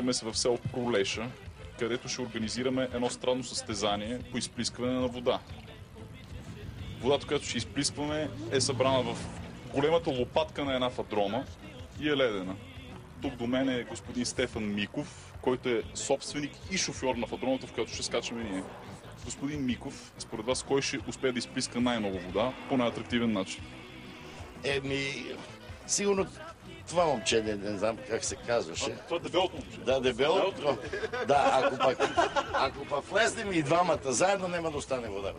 Намираме се в село Пролеша, където ще организираме едно странно състезание по изплискване на вода. Водата, която ще изплискваме, е събрана в големата лопатка на една фадрома и е ледена. Тук до мен е господин Стефан Миков, който е собственик и шофьор на фадромата, в която ще скачаме ние. Господин Миков, според вас кой ще успее да изплиска най-много вода по най-атрактивен начин? Сигурно това момче, не знам как се казваше. Това е дебелото момче. Да, дебелото. Да, ако пък влезнем и двамата заедно, няма да остане вода.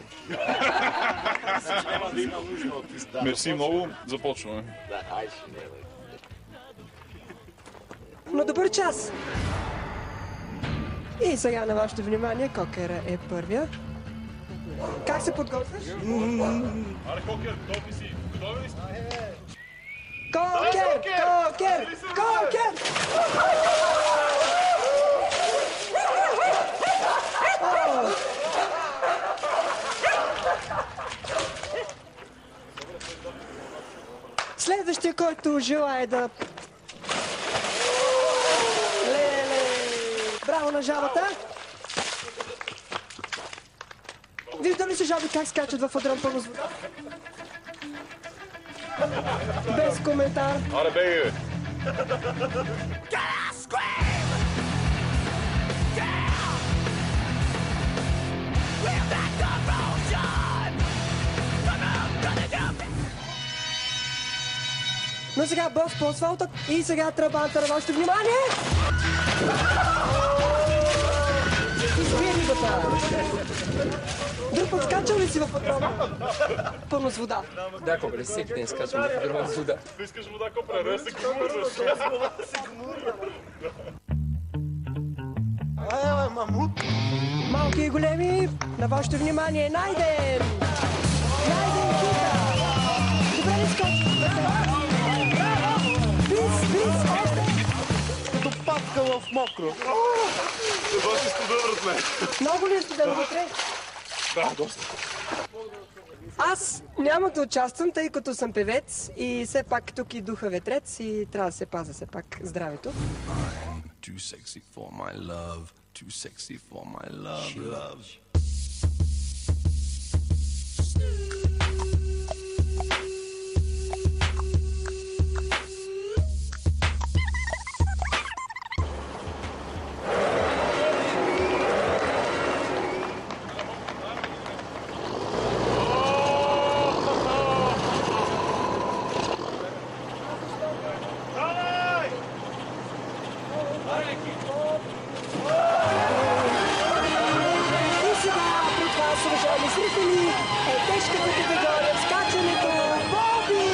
Няма да има нужда от изда. Мерси много, започваме. Да, айде, Но добър час! И сега на вашето внимание, Кокер е първия. Как се подготвяш? Аре, Кокер, готов ли си? Готови ли сте? Кокер! Кокер! Кокер! Следващия, който желае да... Браво на жабата! Вижда ли се жаби как скачат в фадрон пълно с вода? Без коментар. Аре, беги, бе! Но сега бос по асфалта и сега тръбанта на вашето внимание! Избие рибата! Друг път скачал ли си в фадрома? Пълно с вода. Да, Копре, всеки ден скачам в фадрома с вода. Ти искаш вода, Копре, не се гмурваш. Малки и големи, на вашето внимание, Найден! Найден Кита! Добре ли скочи? Близ, още! Като папка в мокро. Това си студен, братле. Много ли е студено вътре? Да, доста. Аз няма да участвам, тъй като съм певец и все пак тук и духа ветрец и трябва да се пазя все пак здравето. I'm too sexy for my love, too sexy for my love. И сега при вас, уважаеми зрители, е тежката категория в скачането Боби!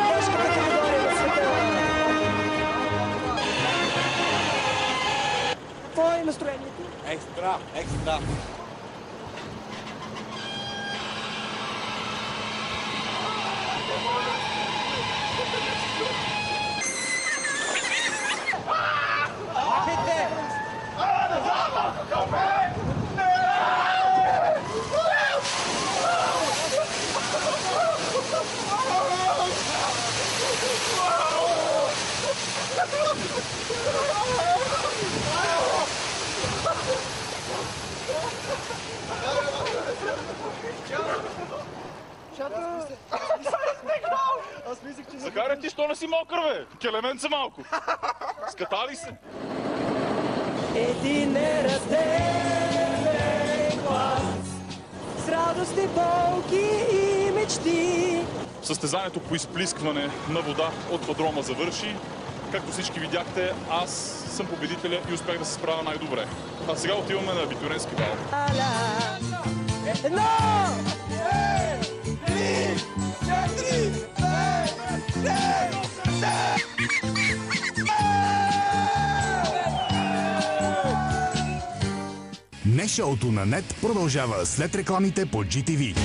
Тежката категория на света. Какво е настроението? Екстра, екстра. Захаре, ти що не си мокър, бе? Келемен са малко. Скатали се. Един неразделен глас с радостни болки и мечти. Състезанието по изплискване на вода от фадрома завърши. Както всички видяхте, аз съм победителя и успях да се справя най-добре. А сега отиваме на абитуриентски бал. Едно! Три! Четири! Не шоуто на нет продължава след рекламите по GTV.